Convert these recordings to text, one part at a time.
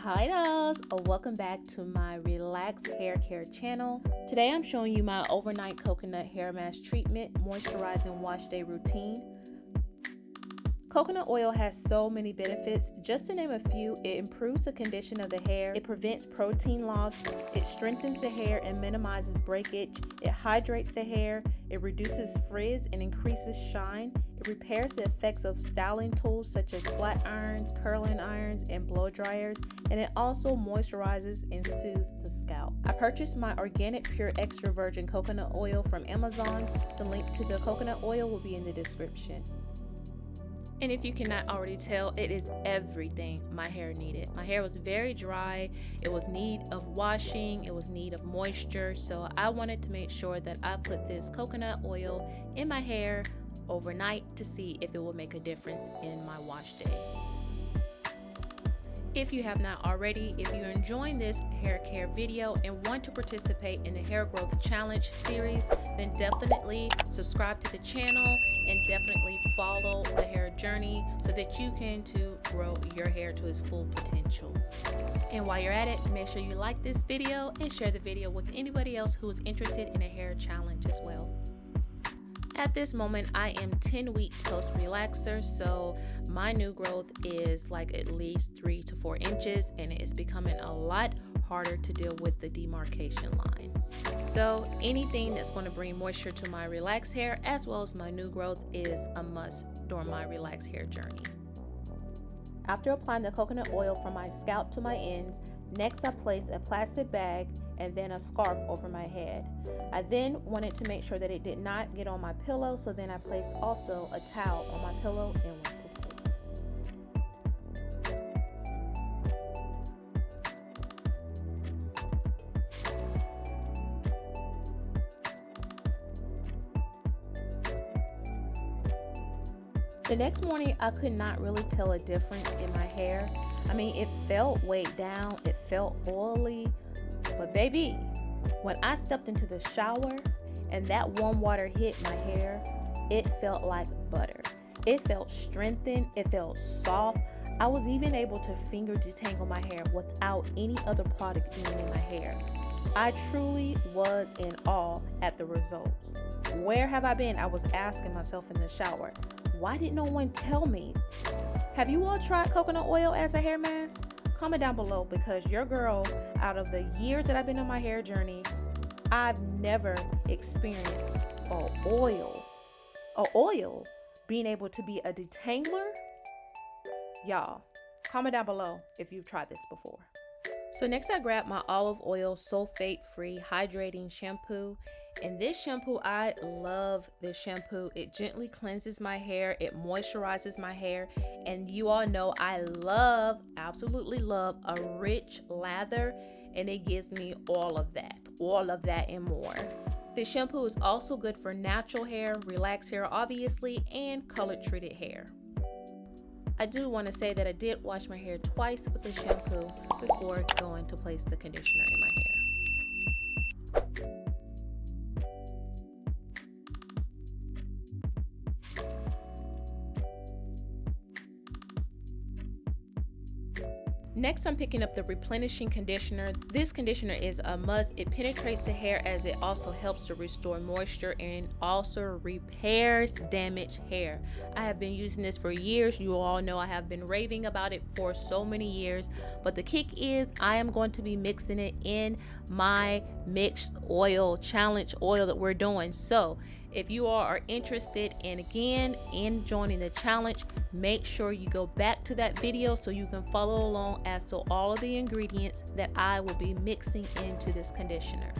Hi dolls, welcome back to my relaxed hair care channel. Today I'm showing you my overnight coconut hair mask treatment moisturizing wash day routine. Coconut oil has so many benefits. Just to name a few, it improves the condition of the hair, it prevents protein loss, it strengthens the hair and minimizes breakage, it hydrates the hair, it reduces frizz and increases shine, it repairs the effects of styling tools such as flat irons, curling irons, and blow dryers, and it also moisturizes and soothes the scalp. I purchased my organic pure extra virgin coconut oil from Amazon. The link to the coconut oil will be in the description. And if you cannot already tell, it is everything my hair needed. My hair was very dry, it was in need of washing, it was in need of moisture, so I wanted to make sure that I put this coconut oil in my hair overnight to see if it will make a difference in my wash day. If you have not already, if you're enjoying this hair care video and want to participate in the hair growth challenge series, then definitely subscribe to the channel and definitely follow the hair journey so that you can grow your hair to its full potential. And while you're at it, make sure you like this video and share the video with anybody else who is interested in a hair challenge as well. At this moment, I am 10 weeks post relaxer, so my new growth is like at least 3 to 4 inches, and it is becoming a lot harder to deal with the demarcation line. So anything that's going to bring moisture to my relaxed hair as well as my new growth is a must during my relaxed hair journey. After applying the coconut oil from my scalp to my ends, next I place a plastic bag and then a scarf over my head. I then wanted to make sure that it did not get on my pillow, so then I placed also a towel on my pillow and went to sleep. The next morning, I could not really tell a difference in my hair. I mean, it felt weighed down, it felt oily, but baby, when I stepped into the shower and that warm water hit my hair, it felt like butter. It felt strengthened, it felt soft. I was even able to finger detangle my hair without any other product being in my hair. I truly was in awe at the results. Where have I been? I was asking myself in the shower. Why did no one tell me? Have you all tried coconut oil as a hair mask? Comment down below, because your girl, out of the years that I've been on my hair journey, I've never experienced a oil being able to be a detangler. Y'all, comment down below if you've tried this before. So next I grabbed my olive oil sulfate-free hydrating shampoo. And this shampoo, I love this shampoo. It gently cleanses my hair, it moisturizes my hair, and you all know I absolutely love a rich lather, and it gives me all of that and more. This shampoo is also good for natural hair, relaxed hair obviously, and color treated hair. I do want to say that I did wash my hair twice with the shampoo before going to place the conditioner in my hair. Next, I'm picking up the replenishing conditioner. This conditioner is a must. It penetrates the hair as it also helps to restore moisture and also repairs damaged hair. I have been using this for years. You all know I have been raving about it for so many years. But the kick is I am going to be mixing it in my mixed oil challenge oil that we're doing. So if you all are interested in joining the challenge, make sure you go back to that video so you can follow along as to all of the ingredients that I will be mixing into this conditioner.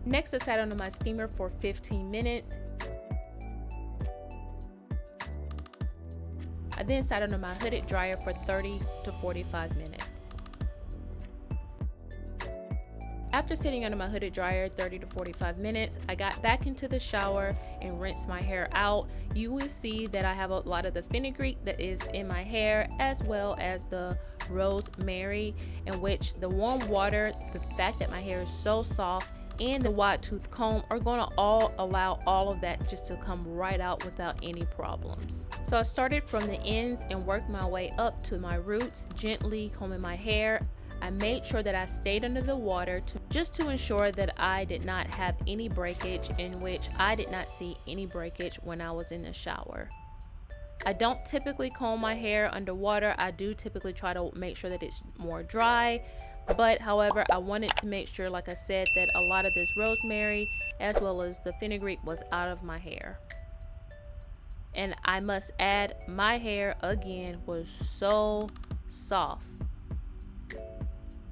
Next, I sat under my steamer for 15 minutes. I then sat under my hooded dryer for 30 to 45 minutes. After sitting under my hooded dryer 30 to 45 minutes, I got back into the shower and rinsed my hair out. You will see that I have a lot of the fenugreek that is in my hair, as well as the rosemary, in which the warm water, the fact that my hair is so soft, and the wide tooth comb are going to all allow all of that just to come right out without any problems. So I started from the ends and worked my way up to my roots, gently combing my hair. I made sure that I stayed under the water just to ensure that I did not have any breakage, in which I did not see any breakage when I was in the shower. I don't typically comb my hair underwater. I do typically try to make sure that it's more dry, but however, I wanted to make sure, like I said, that a lot of this rosemary as well as the fenugreek was out of my hair. And I must add, my hair again was so soft.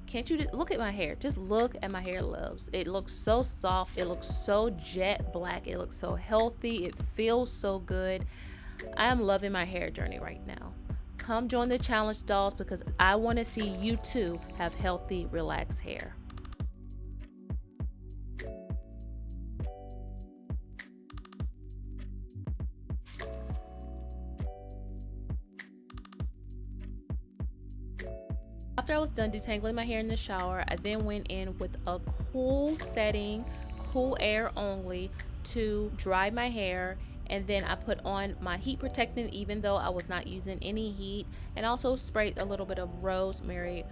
Can't you look at my hair? Just look at my hair, loves. It looks so soft. It looks so jet black. It looks so healthy. It feels so good. I am loving my hair journey right now. Come join the challenge, dolls, because I want to see you too have healthy, relaxed hair. After I was done detangling my hair in the shower, I then went in with a cool setting, cool air only, to dry my hair. And then I put on my heat protectant, even though I was not using any heat, and also sprayed a little bit of rosemary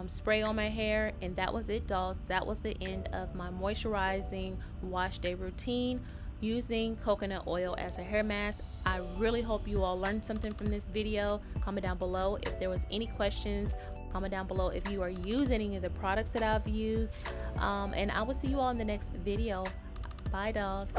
spray on my hair. And that was it, dolls. That was the end of my moisturizing wash day routine using coconut oil as a hair mask. I really hope you all learned something from this video. Comment down below if there was any questions. Comment down below if you are using any of the products that I've used, and I will see you all in the next video. Bye, dolls.